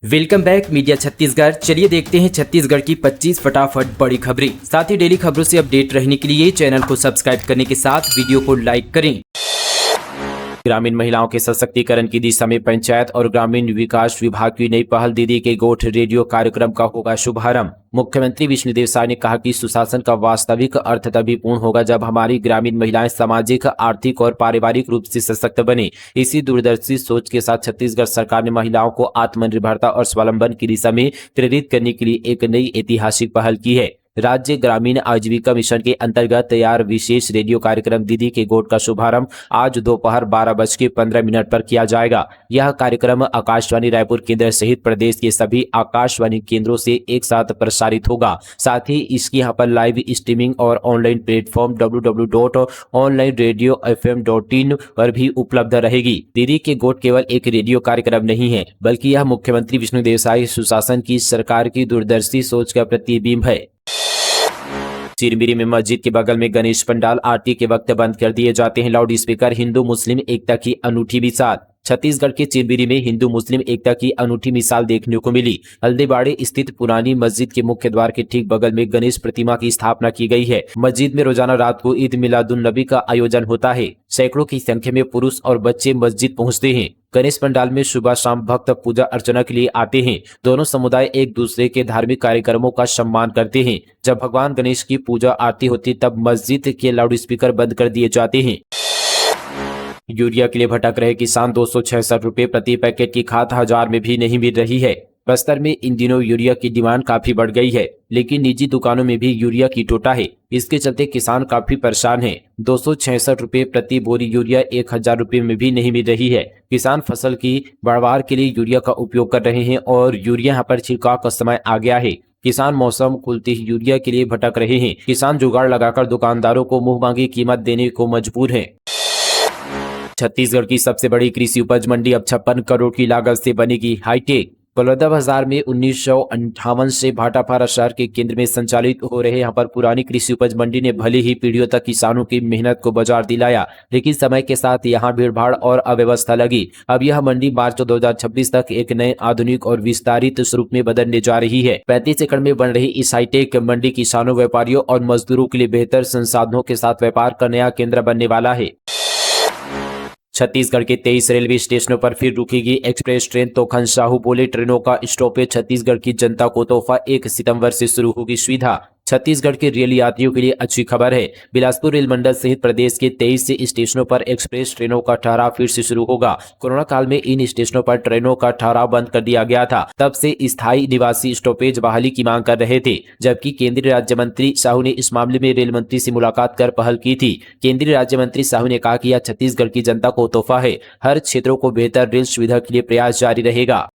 Welcome back media Chhattisgarh. चलिए देखते हैं छत्तीसगढ़ की 25 फटाफट बड़ी खबरें। साथ ही डेली खबरों से अपडेट रहने के लिए चैनल को सब्सक्राइब करने के साथ वीडियो को लाइक करें। ग्रामीण महिलाओं के सशक्तिकरण की दिशा में पंचायत और ग्रामीण विकास विभाग की नई पहल दीदी के गोठ रेडियो कार्यक्रम का होगा शुभारंभ। मुख्यमंत्री विष्णुदेव साय ने कहा कि सुशासन का वास्तविक अर्थ तभी पूर्ण होगा जब हमारी ग्रामीण महिलाएं सामाजिक, आर्थिक और पारिवारिक रूप से सशक्त बने। इसी दूरदर्शी सोच के साथ छत्तीसगढ़ सरकार ने महिलाओं को आत्मनिर्भरता और स्वावलंबन की दिशा में प्रेरित करने के लिए एक नई ऐतिहासिक पहल की है। राज्य ग्रामीण आजीविका मिशन के अंतर्गत तैयार विशेष रेडियो कार्यक्रम दीदी के गोठ का शुभारंभ आज दोपहर 12:15 पर किया जाएगा। यह कार्यक्रम आकाशवाणी रायपुर केंद्र सहित प्रदेश के सभी आकाशवाणी केंद्रों से एक साथ प्रसारित होगा। साथ ही इसकी यहाँ पर लाइव स्ट्रीमिंग और ऑनलाइन प्लेटफॉर्म www.onlineradiofm.in पर भी उपलब्ध रहेगी। दीदी के गोठ केवल एक रेडियो कार्यक्रम नहीं है, बल्कि यह मुख्यमंत्री विष्णुदेव साय सुशासन की सरकार की दूरदर्शी सोच का प्रतिबिंब है। चिरमिरी में मस्जिद के बगल में गणेश पंडाल आरती के वक्त बंद कर दिए जाते हैं लाउड स्पीकर। हिंदू मुस्लिम एकता की अनूठी मिसाल। छत्तीसगढ़ के चिरमिरी में हिंदू मुस्लिम एकता की अनूठी मिसाल देखने को मिली। हल्दीबाड़ी स्थित पुरानी मस्जिद के मुख्य द्वार के ठीक बगल में गणेश प्रतिमा की स्थापना की गई है। मस्जिद में रोजाना रात को ईद मिलादुन नबी का आयोजन होता है। सैकड़ों की संख्या में पुरुष और बच्चे मस्जिद पहुंचते हैं। गणेश पंडाल में सुबह शाम भक्त पूजा अर्चना के लिए आते हैं। दोनों समुदाय एक दूसरे के धार्मिक कार्यक्रमों का सम्मान करते हैं। जब भगवान गणेश की पूजा आरती होती तब मस्जिद के लाउड स्पीकर बंद कर दिए जाते हैं। यूरिया के लिए भटक रहे किसान 266 रुपए प्रति पैकेट की खाद 1000 में भी नहीं मिल रही है। बस्तर में इन दिनों यूरिया की डिमांड काफी बढ़ गई है, लेकिन निजी दुकानों में भी यूरिया की टोटा है। इसके चलते किसान काफी परेशान हैं। 266 रुपए प्रति बोरी यूरिया 1000 रुपए में भी नहीं मिल रही है। किसान फसल की बढ़वार के लिए यूरिया का उपयोग कर रहे हैं और यूरिया यहाँ पर छिड़काव का समय आ गया है। किसान मौसम खुलते ही यूरिया के लिए भटक रहे हैं। किसान जुगाड़ लगाकर दुकानदारों को मुंह मांगी कीमत देने को मजबूर है। छत्तीसगढ़ की सबसे बड़ी कृषि उपज मंडी अब 56 करोड़ की लागत से बनेगी हाईटेक। बलौदाबाजार में 1958 से भाटापारा शहर के केंद्र में संचालित हो रहे यहाँ पर पुरानी कृषि उपज मंडी ने भले ही पीढ़ियों तक किसानों की मेहनत को बाजार दिलाया, लेकिन समय के साथ यहाँ भीड़भाड़ और अव्यवस्था लगी। अब यह मंडी मार्च 2026 तक एक नए आधुनिक और विस्तारित स्वरूप में बदलने जा रही है। 35 एकड़ में बन रही इस हाईटेक मंडी किसानों, व्यापारियों और मजदूरों के लिए बेहतर संसाधनों के साथ व्यापार का नया केंद्र बनने वाला है। छत्तीसगढ़ के 23 रेलवे स्टेशनों पर फिर रुकेगी एक्सप्रेस ट्रेन। तो खनसाहू बोले ट्रेनों का स्टॉपेज छत्तीसगढ़ की जनता को तोहफा। 1 सितंबर से शुरू होगी सुविधा। छत्तीसगढ़ के रेल यात्रियों के लिए अच्छी खबर है। बिलासपुर रेल मंडल सहित प्रदेश के 23 स्टेशनों पर एक्सप्रेस ट्रेनों का ठहराव फिर से शुरू होगा। कोरोना काल में इन स्टेशनों पर ट्रेनों का ठहराव बंद कर दिया गया था। तब से स्थायी निवासी स्टॉपेज बहाली की मांग कर रहे थे, जबकि केंद्रीय राज्य मंत्री साहू ने इस मामले में रेल मंत्री से मुलाकात कर पहल की थी। केंद्रीय राज्य मंत्री साहू ने कहा कि यह छत्तीसगढ़ की जनता को तोहफा है। हर क्षेत्रों को बेहतर रेल सुविधा के लिए प्रयास जारी रहेगा।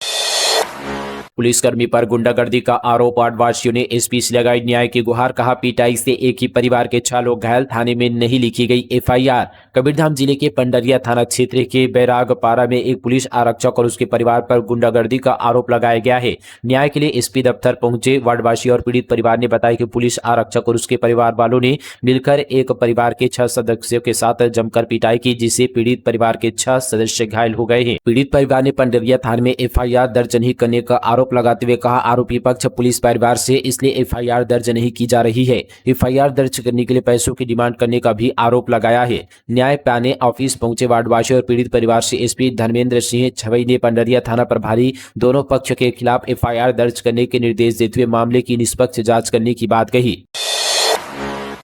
पुलिसकर्मी पर गुंडागर्दी का आरोप। वार्डवासियों ने एसपी से लगाई न्याय की गुहार। कहा पिटाई से एक ही परिवार के 6 लोग घायल। थाने में नहीं लिखी गई एफआईआर। कबीरधाम जिले के पंडरिया थाना क्षेत्र के बैरागपारा में एक पुलिस आरक्षक और उसके परिवार पर गुंडागर्दी का आरोप लगाया गया है। न्याय के लिए एसपी दफ्तर पहुंचे वार्डवासी और पीड़ित परिवार ने बताया कि पुलिस आरक्षक और उसके परिवार वालों ने मिलकर एक परिवार के 6 सदस्यों के साथ जमकर पिटाई की, जिससे पीड़ित परिवार के 6 सदस्य घायल हो गए हैं। पीड़ित परिवार ने पंडरिया थाने में एफआईआर दर्ज नहीं करने का आरोप लगाते हुए कहा आरोपी पक्ष पुलिस परिवार से इसलिए एफआईआर दर्ज नहीं की जा रही है। एफआईआर दर्ज करने के लिए पैसों की डिमांड करने का भी आरोप लगाया है। न्याय पाने ऑफिस पहुंचे वार्डवासी और पीड़ित परिवार से एसपी धर्मेंद्र सिंह छवई ने पंडरिया थाना प्रभारी दोनों पक्ष के खिलाफ एफआईआर दर्ज करने के निर्देश देते हुए मामले की निष्पक्ष जांच करने की बात कही।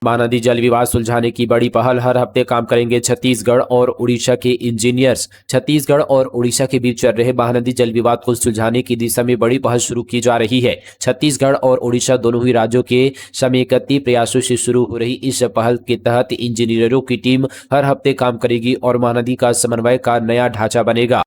महानदी जल विवाद सुलझाने की बड़ी पहल। हर हफ्ते काम करेंगे छत्तीसगढ़ और उड़ीसा के इंजीनियर्स। छत्तीसगढ़ और उड़ीसा के बीच चल रहे महानदी जल विवाद को सुलझाने की दिशा में बड़ी पहल शुरू की जा रही है। छत्तीसगढ़ और उड़ीसा दोनों ही राज्यों के समेकती प्रयासों से शुरू हो रही इस पहल के तहत इंजीनियरों की टीम हर हफ्ते काम करेगी और महानदी का समन्वय का नया ढांचा बनेगा।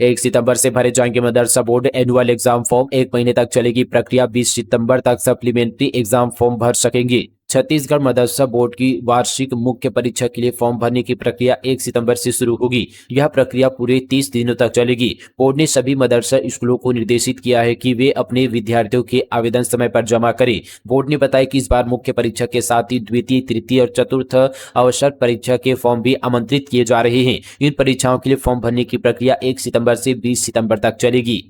1 सितंबर से भरे जाएंगे मदरसा बोर्ड एनुअल एग्जाम फॉर्म। 1 महीने तक चलेगी प्रक्रिया। 20 सितंबर तक सप्लीमेंट्री एग्जाम फॉर्म भर सकेंगे। छत्तीसगढ़ मदरसा बोर्ड की वार्षिक मुख्य परीक्षा के लिए फॉर्म भरने की प्रक्रिया 1 सितंबर से शुरू होगी। यह प्रक्रिया पूरे 30 दिनों तक चलेगी। बोर्ड ने सभी मदरसा स्कूलों को निर्देशित किया है कि वे अपने विद्यार्थियों के आवेदन समय पर जमा करें। बोर्ड ने बताया कि इस बार मुख्य परीक्षा के साथ ही द्वितीय, तृतीय और चतुर्थ अवसर परीक्षा के फॉर्म भी आमंत्रित किए जा रहे हैं। इन परीक्षाओं के लिए फॉर्म भरने की प्रक्रिया 1 सितंबर से 20 सितंबर तक चलेगी।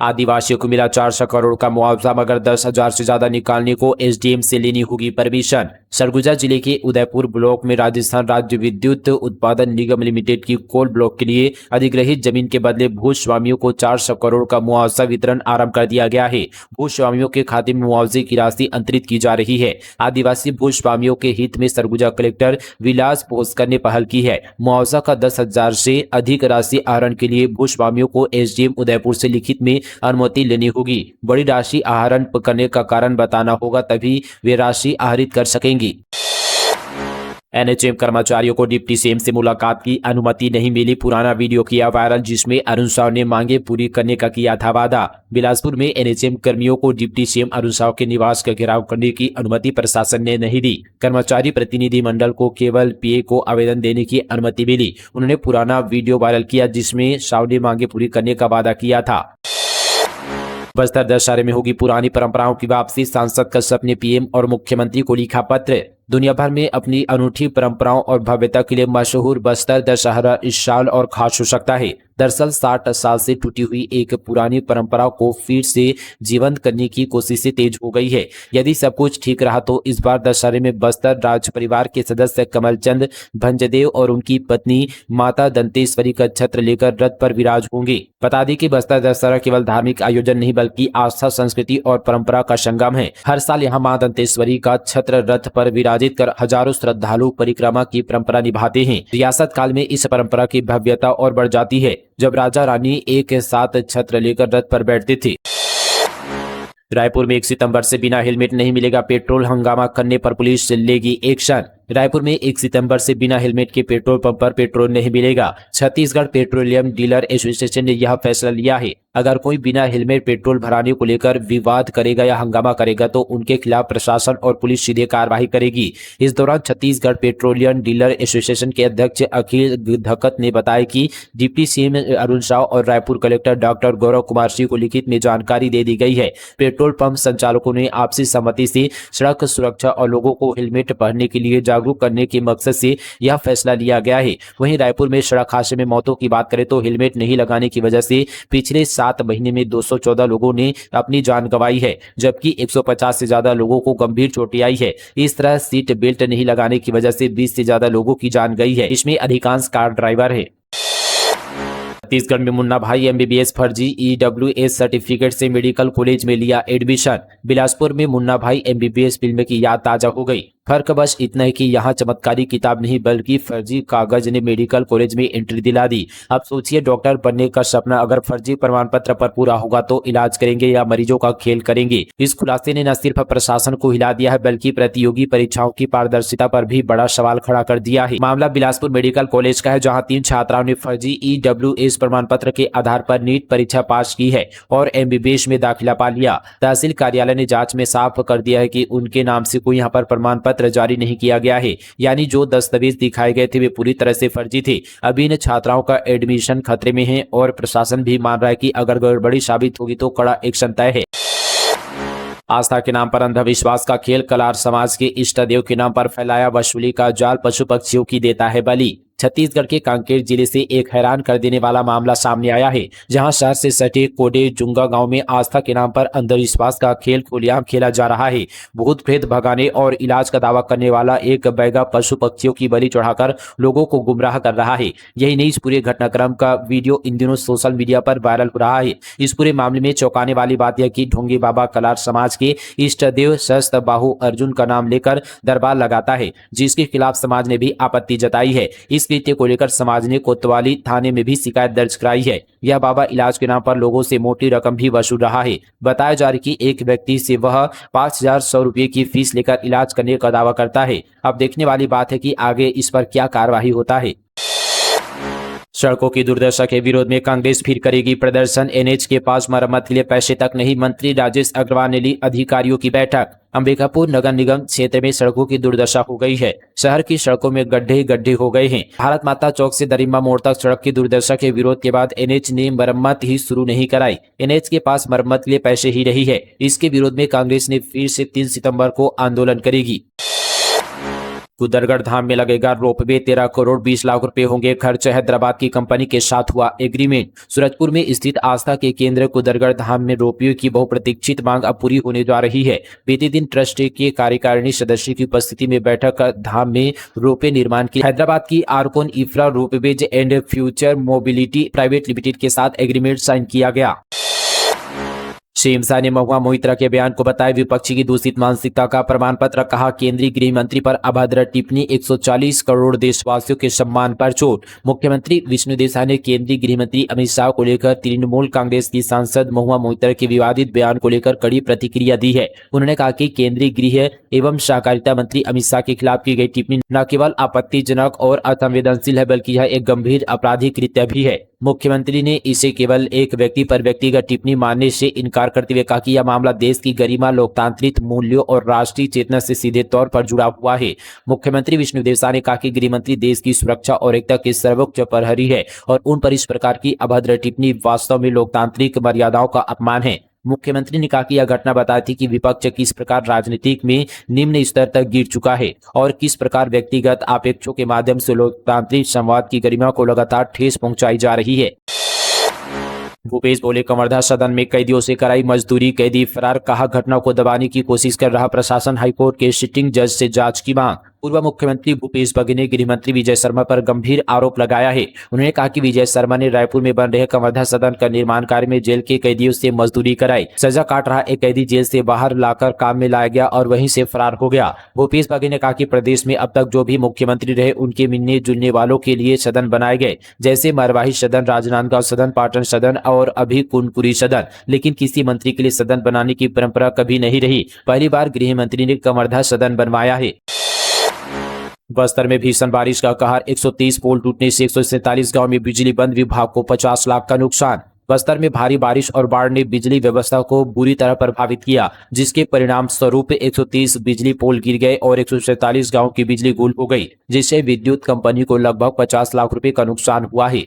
आदिवासियों को मिला 400 करोड़ का मुआवजा, मगर 10,000 से ज्यादा निकालने को एसडीएम से लेनी होगी परमिशन। सरगुजा जिले के उदयपुर ब्लॉक में राजस्थान राज्य विद्युत उत्पादन निगम लिमिटेड की कोल ब्लॉक के लिए अधिग्रहित जमीन के बदले भूस्वामियों को 400 करोड़ का मुआवजा वितरण आरंभ कर दिया गया है। भूस्वामियों के खाते में मुआवजे की राशि अंतरित की जा रही है। आदिवासी भूस्वामियों के हित में सरगुजा कलेक्टर विलास पोस्कर ने पहल की है। मुआवजा का 10,000 से अधिक राशि आहरण के लिए भूस्वामियों को एसडीएम उदयपुर से लिखित में अनुमति लेनी होगी। बड़ी राशि आहरण करने का कारण बताना होगा, तभी वे राशि आहरित कर सकेंगे। एनएचएम कर्मचारियों को डिप्टी सीएम से मुलाकात की अनुमति नहीं मिली। पुराना वीडियो किया वायरल, जिसमें अरुण साव ने मांगे पूरी करने का किया था वादा। बिलासपुर में एनएचएम कर्मियों को डिप्टी सीएम अरुण साव के निवास का घेराव करने की अनुमति प्रशासन ने नहीं दी। कर्मचारी प्रतिनिधि मंडल को केवल पीए को आवेदन देने की अनुमति मिली। उन्होंने पुराना वीडियो वायरल किया, जिसमें साव ने मांगे पूरी करने का वादा किया था। बस्तर दशहरे में होगी पुरानी परंपराओं की वापसी, सांसद कश्यप ने पीएम और मुख्यमंत्री को लिखा पत्र। दुनिया भर में अपनी अनूठी परंपराओं और भव्यता के लिए मशहूर बस्तर दशहरा इस साल और खास हो सकता है। दरअसल 60 साल से टूटी हुई एक पुरानी परंपरा को फिर से जीवंत करने की कोशिशें तेज हो गई है। यदि सब कुछ ठीक रहा तो इस बार दशहरे में बस्तर राज परिवार के सदस्य कमलचंद भंजदेव और उनकी पत्नी माता दंतेश्वरी का छत्र लेकर रथ पर विराज होंगे। बता दें कि बस्तर दशहरा केवल धार्मिक आयोजन नहीं, बल्कि आस्था, संस्कृति और परंपरा का संगम है। हर साल यहाँ मां दंतेश्वरी का छत्र रथ पर विराजित कर हजारों श्रद्धालु परिक्रमा की परंपरा निभाते हैं। रियासत काल में इस परंपरा की भव्यता और बढ़ जाती है, जब राजा रानी एक साथ छत्र लेकर रथ पर बैठते थे। रायपुर में 1 सितंबर से बिना हेलमेट नहीं मिलेगा पेट्रोल, हंगामा करने पर पुलिस लेगी एक्शन। रायपुर में 1 सितंबर से बिना हेलमेट के पेट्रोल पंप पर पेट्रोल नहीं मिलेगा। छत्तीसगढ़ पेट्रोलियम डीलर एसोसिएशन ने यह फैसला लिया है। अगर कोई बिना हेलमेट पेट्रोल भराने को लेकर विवाद करेगा या हंगामा करेगा तो उनके खिलाफ प्रशासन और पुलिस सीधे कार्रवाई करेगी। इस दौरान छत्तीसगढ़ पेट्रोलियम डीलर एसोसिएशन के अध्यक्ष अखिल धकत ने बताया कि डिप्टी सीएम अरुण साव और रायपुर कलेक्टर डॉक्टर गौरव कुमार सिंह को लिखित में जानकारी दे दी गई है। पेट्रोल पंप संचालकों ने आपसी सहमति से सड़क सुरक्षा और लोगों को हेलमेट पहनने के लिए जागरूक करने के मकसद से यह फैसला लिया गया है। वहीं रायपुर में सड़क हादसे में मौतों की बात करें तो हेलमेट नहीं लगाने की वजह से पिछले 7 महीने में 214 लोगों ने अपनी जान गंवाई है, जबकि 150 से ज्यादा लोगों को गंभीर चोटें आई है। इस तरह सीट बेल्ट नहीं लगाने की वजह से 20 से ज्यादा लोगों की जान गई है। इसमें अधिकांश कार ड्राइवर है। छत्तीसगढ़ में मुन्ना भाई एमबीबीएस फर्जी ईडब्ल्यूएस सर्टिफिकेट से मेडिकल कॉलेज में लिया एडमिशन। बिलासपुर में मुन्ना भाई एमबीबीएस फिल्म की याद ताजा हो गई। फर्क बस इतना है कि यहाँ चमत्कारी किताब नहीं, बल्कि फर्जी कागज ने मेडिकल कॉलेज में एंट्री दिला दी। अब सोचिए, डॉक्टर बनने का सपना अगर फर्जी प्रमाण पत्र पर पूरा होगा तो इलाज करेंगे या मरीजों का खेल करेंगे। इस खुलासे ने न सिर्फ प्रशासन को हिला दिया है, बल्कि प्रतियोगी परीक्षाओं की पारदर्शिता पर भी बड़ा सवाल खड़ा कर दिया है। मामला बिलासपुर मेडिकल कॉलेज का है, जहाँ 3 छात्राओं ने फर्जी ईडब्ल्यूएस प्रमाण पत्र के आधार पर नीट परीक्षा पास की है और एमबीबीएस में दाखिला पा लिया। तहसील कार्यालय ने जांच में साफ कर दिया है कि उनके नाम से कोई यहाँ पर प्रमाण पत्र जारी नहीं किया गया है, यानी जो दस्तावेज दिखाए गए थे वे पूरी तरह से फर्जी थे। अभी इन छात्राओं का एडमिशन खतरे में है और प्रशासन भी मान रहा है कि अगर गड़बड़ी साबित होगी तो कड़ा एक्शन तय है। आस्था के नाम पर अंधविश्वास का खेल, कलार समाज के इष्ट देव के नाम पर फैलाया वसूली का जाल, पशु पक्षियों की देता है बलि। छत्तीसगढ़ के कांकेर जिले से एक हैरान कर देने वाला मामला सामने आया है, जहां शहर से सटे कोडे जुंगा गांव में आस्था के नाम पर अंधविश्वास का खेल खुलेआम खेला जा रहा है। भूत प्रेत भगाने और इलाज का दावा करने वाला एक बैगा पशु पक्षियों की बलि चढ़ाकर लोगों को गुमराह कर रहा है। यही नहीं, इस पूरे घटनाक्रम का वीडियो इन दिनों सोशल मीडिया पर वायरल हो रहा है। इस पूरे मामले में चौंकाने वाली बात यह कि ढोंगी बाबा कलार समाज के इष्ट देव सहस्त्र बाहु अर्जुन का नाम लेकर दरबार लगाता है, जिसके खिलाफ समाज ने भी आपत्ति जताई है। इस कृत्य को लेकर समाज ने कोतवाली थाने में भी शिकायत दर्ज कराई है। यह बाबा इलाज के नाम पर लोगों से मोटी रकम भी वसूल रहा है। बताया जा रहा है कि एक व्यक्ति से वह 5,100 रुपये की फीस लेकर इलाज करने का दावा करता है। अब देखने वाली बात है कि आगे इस पर क्या कार्रवाई होता है। सड़कों की दुर्दशा के विरोध में कांग्रेस फिर करेगी प्रदर्शन। एनएच के पास मरम्मत के लिए पैसे तक नहीं, मंत्री राजेश अग्रवाल ने ली अधिकारियों की बैठक। अंबिकापुर नगर निगम क्षेत्र में सड़कों की दुर्दशा हो गई है। शहर की सड़कों में गड्ढे ही गड्ढे हो गए हैं। भारत माता चौक से दरिम्बा मोड़ तक सड़क की दुर्दशा के विरोध के बाद एनएच ने मरम्मत ही शुरू नहीं कराई। एनएच के पास मरम्मत के लिए पैसे ही नहीं है। इसके विरोध में कांग्रेस ने फिर से 3 सितंबर को आंदोलन करेगी। कुदरगढ़ धाम में लगेगा रोपवे, 13 करोड़ 20 लाख रुपए होंगे खर्च। हैदराबाद की कंपनी के साथ हुआ एग्रीमेंट। सूरजपुर में स्थित आस्था के केंद्र कुदरगढ़ धाम में रोपवे की बहुप्रतीक्षित मांग अब पूरी होने जा रही है। बीते दिन ट्रस्ट के कार्यकारिणी सदस्य की उपस्थिति में बैठक कर धाम में रोपवे निर्माण की हैदराबाद की Arcon Infra ropeways and future mobility private limited के साथ एग्रीमेंट साइन किया गया। सीएम शाह ने महुआ मोहित्रा के बयान को बताया विपक्षी की दूषित मानसिकता का प्रमाण पत्र। कहा केंद्रीय गृह मंत्री पर अभद्र टिप्पणी 140 करोड़ देशवासियों के सम्मान पर चोट। मुख्यमंत्री विष्णुदेव साय ने केंद्रीय गृह मंत्री अमित शाह को लेकर तृणमूल कांग्रेस की सांसद महुआ मोहित्रा के विवादित बयान को लेकर कड़ी प्रतिक्रिया दी है। उन्होंने कहा कि केंद्रीय गृह एवं सहकारिता मंत्री अमित शाह के खिलाफ की गई टिप्पणी न केवल आपत्तिजनक और असंवेदनशील है बल्कि यह एक गंभीर आपराधिक कृत्य भी है। मुख्यमंत्री ने इसे केवल एक व्यक्ति पर व्यक्तिगत टिप्पणी मानने से इनकार करते हुए कहा कि यह मामला देश की गरिमा, लोकतांत्रिक मूल्यों और राष्ट्रीय चेतना से सीधे तौर पर जुड़ा हुआ है। मुख्यमंत्री विष्णुदेव साय ने कहा कि गृह मंत्री देश की सुरक्षा और एकता के सर्वोच्च प्रहरी है और उन पर इस प्रकार की अभद्र टिप्पणी वास्तव में लोकतांत्रिक मर्यादाओं का अपमान है। मुख्यमंत्री ने कहा कि यह घटना बताती कि विपक्ष किस प्रकार राजनीतिक में निम्न स्तर तक गिर चुका है और किस प्रकार व्यक्तिगत आपेक्षों के माध्यम से लोकतांत्रिक संवाद की गरिमा को लगातार ठेस पहुंचाई जा रही है। भूपेश बोले कवर्धा सदन में कैदियों से कराई मजदूरी, कैदी फरार। कहा घटना को दबाने की कोशिश कर रहा प्रशासन। हाईकोर्ट के सिटिंग जज से जांच की मांग। पूर्व मुख्यमंत्री भूपेश बघेल ने गृह मंत्री विजय शर्मा पर गंभीर आरोप लगाया है। उन्होंने कहा कि विजय शर्मा ने रायपुर में बन रहे कवर्धा सदन का निर्माण कार्य में जेल के कैदियों से मजदूरी कराई। सजा काट रहा एक कैदी जेल से बाहर लाकर काम में लाया गया और वहीं से फरार हो गया। भूपेश बघेल ने कहा कि प्रदेश में अब तक जो भी मुख्यमंत्री रहे उनके मिलने जुलने वालों के लिए सदन बनाए गए, जैसे मरवाही सदन, राजनांदगांव सदन, पाटन सदन और अभी कुनकुरी सदन, लेकिन किसी मंत्री के लिए सदन बनाने की परंपरा कभी नहीं रही। पहली बार गृह मंत्री ने कवर्धा सदन बनवाया है। बस्तर में भीषण बारिश का कहर, 130 पोल टूटने से 147 गांव में बिजली बंद, विभाग को 50 लाख का नुकसान। बस्तर में भारी बारिश और बाढ़ ने बिजली व्यवस्था को बुरी तरह प्रभावित किया, जिसके परिणाम स्वरूप 130 बिजली पोल गिर गए और 147 गांव की बिजली गुल हो गई, जिससे विद्युत कंपनी को लगभग 50 लाख रुपए का नुकसान हुआ है।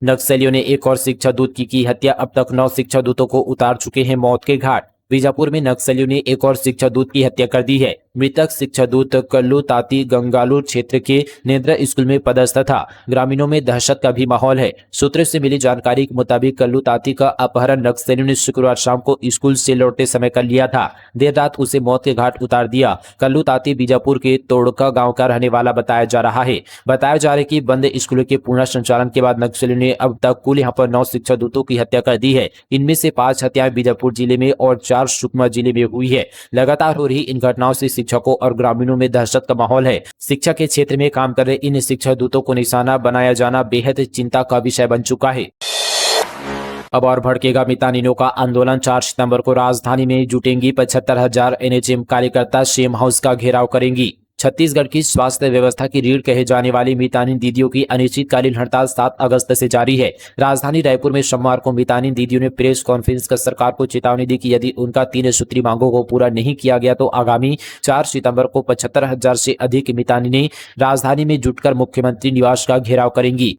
नक्सलियों ने एक और शिक्षा दूत की हत्या, अब तक 9 शिक्षा दूतों को उतार चुके हैं मौत के घाट। बीजापुर में नक्सलियों ने एक और शिक्षा दूत की हत्या कर दी है। मृतक शिक्षा दूत कल्लू ताती गंगालूर क्षेत्र के नेन्द्र स्कूल में पदस्थ था। ग्रामीणों में दहशत का भी माहौल है। सूत्रों से मिली जानकारी के मुताबिक कल्लू ताती का अपहरण नक्सलियों ने शुक्रवार शाम को स्कूल से लौटते समय कर लिया था। देर रात उसे मौत के घाट उतार दिया। कल्लू ताती बीजापुर के तोड़का गाँव का रहने वाला बताया जा रहा है। बताया जा रहा है कि बंद स्कूलों के पुनः संचालन के बाद नक्सलियों ने अब तक कुल यहाँ पर 9 शिक्षा दूतों की हत्या कर दी है। इनमें से 5 हत्याएं बीजापुर जिले में और 4 सुकमा जिले में हुई है। लगातार हो रही इन घटनाओं से शिक्षकों और ग्रामीणों में दहशत का माहौल है। शिक्षा के क्षेत्र में काम कर रहे इन शिक्षा दूतों को निशाना बनाया जाना बेहद चिंता का विषय बन चुका है। अब और भड़केगा मितानिनों का आंदोलन। 4 सितंबर को राजधानी में जुटेंगी 75,000 एनएचएम कार्यकर्ता, सेम हाउस का घेराव करेंगी। छत्तीसगढ़ की स्वास्थ्य व्यवस्था की रीढ़ कहे जाने वाली मितानिन दीदियों की अनिश्चितकालीन हड़ताल 7 अगस्त से जारी है। राजधानी रायपुर में सोमवार को मितानिन दीदियों ने प्रेस कॉन्फ्रेंस कर सरकार को चेतावनी दी कि यदि उनका 3 सूत्री मांगों को पूरा नहीं किया गया तो आगामी 4 सितंबर को 75,000 से अधिक मितानिनें राजधानी में जुटकर मुख्यमंत्री निवास का घेराव करेंगी।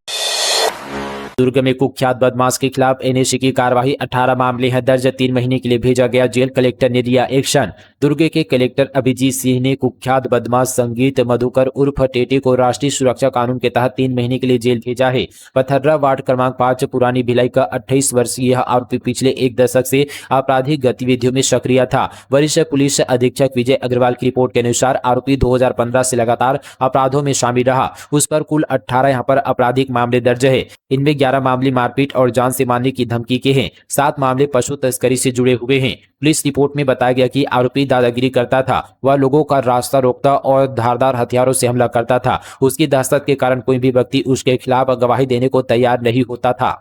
दुर्ग में कुख्यात बदमाश के खिलाफ एनएसी की कार्रवाई, 18 मामले हैं दर्ज, 3 महीने के लिए भेजा गया जेल, कलेक्टर ने लिया एक्शन। दुर्ग के कलेक्टर अभिजीत सिंह ने कुख्यात बदमाश संगीत मधुकर उर्फ टेटे को राष्ट्रीय सुरक्षा कानून के तहत 3 महीने के लिए जेल भेजा है। पथर्रा वार्ड क्रमांक 5 पुरानी भिलाई का 28 वर्षीय आरोपी पिछले 1 दशक से आपराधिक गतिविधियों में सक्रिय था। वरिष्ठ पुलिस अधीक्षक विजय अग्रवाल की रिपोर्ट के अनुसार आरोपी 2015 से लगातार अपराधों में शामिल रहा। उस पर कुल 18 यहाँ पर आपराधिक मामले दर्ज है। इनमें 11 मामले मारपीट और जान से मारने की धमकी के हैं। 7 मामले पशु तस्करी से जुड़े हुए हैं। पुलिस रिपोर्ट में बताया गया कि आरोपी दादागिरी करता था। वह लोगों का रास्ता रोकता और धारदार हथियारों से हमला करता था। उसकी दहशत के कारण कोई भी व्यक्ति उसके खिलाफ गवाही देने को तैयार नहीं होता था।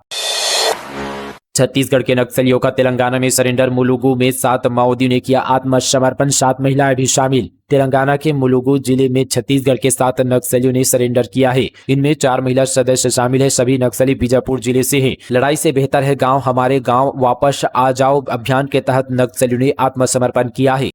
छत्तीसगढ़ के नक्सलियों का तेलंगाना में सरेंडर। मुलुगु में 7 माओवादियों ने किया आत्मसमर्पण, 7 महिलाएं भी शामिल। तेलंगाना के मुलुगु जिले में छत्तीसगढ़ के 7 नक्सलियों ने सरेंडर किया है। इनमें 4 महिला सदस्य शामिल है। सभी नक्सली बीजापुर जिले से हैं। लड़ाई से बेहतर है गांव हमारे, गांव वापस आ जाओ अभियान के तहत नक्सलियों ने आत्मसमर्पण किया है।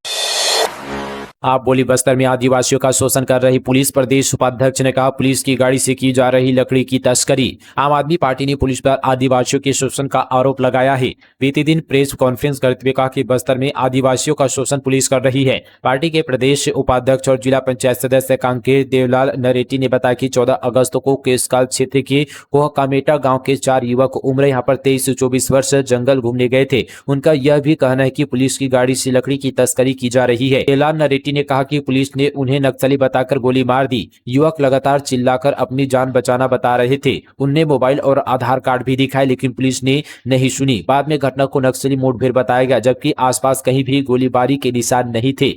आप बोली बस्तर में आदिवासियों का शोषण कर रही पुलिस। प्रदेश उपाध्यक्ष ने कहा पुलिस की गाड़ी से की जा रही लकड़ी की तस्करी। आम आदमी पार्टी ने पुलिस पर आदिवासियों के शोषण का आरोप लगाया है। बीते दिन प्रेस कॉन्फ्रेंस करते हुए कहा कि बस्तर में आदिवासियों का शोषण पुलिस कर रही है। पार्टी के प्रदेश उपाध्यक्ष और जिला पंचायत सदस्य कांकेर देवलाल नरेटी ने बताया कि 14 अगस्त को केसकाल क्षेत्र के कोहकामेटा गाँव के 4 युवक उम्र यहाँ पर 23 से 24 वर्ष जंगल घूमने गए थे। उनका यह भी कहना है कि पुलिस की गाड़ी से लकड़ी की तस्करी की जा रही है। देवलाल नरेटी ने कहा कि पुलिस ने उन्हें नक्सली बताकर गोली मार दी। युवक लगातार चिल्लाकर अपनी जान बचाना बता रहे थे। उनने मोबाइल और आधार कार्ड भी दिखाए, लेकिन पुलिस ने नहीं सुनी। बाद में घटना को नक्सली मुठभेड़ बताया गया, जबकि आसपास कहीं भी गोलीबारी के निशान नहीं थे।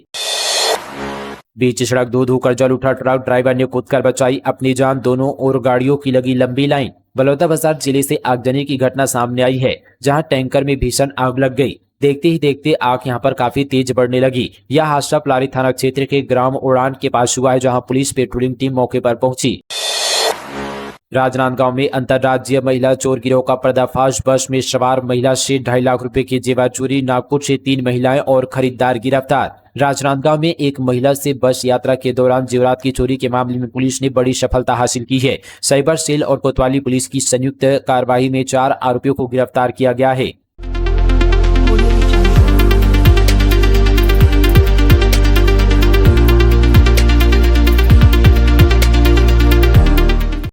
बीच सड़क दूध होकर जल उठा ट्रक, ड्राइवर ने कूदकर बचाई अपनी जान। दोनों और गाड़ियों की लगी लंबी लाइन। बलौदाबाजार जिले से आगजनी की घटना सामने आई है, जहां टैंकर में भीषण आग लग गई। देखते ही देखते आग यहां पर काफी तेज बढ़ने लगी। यह हादसा पलारी थाना क्षेत्र के ग्राम उड़ान के पास हुआ है, जहां पुलिस पेट्रोलिंग टीम मौके पर पहुंची। राजनांदगांव में अंतर्राज्यीय महिला चोर गिरोह का पर्दाफाश। बस में सवार महिला से 2.5 लाख रुपए की जेवर चोरी। नागपुर से 3 महिलाएं और खरीदार गिरफ्तार। राजनांदगांव में एक महिला से बस यात्रा के दौरान जेवरात की चोरी के मामले में पुलिस ने बड़ी सफलता हासिल की है। साइबर सेल और कोतवाली पुलिस की संयुक्त कार्रवाई में 4 आरोपियों को गिरफ्तार किया गया है।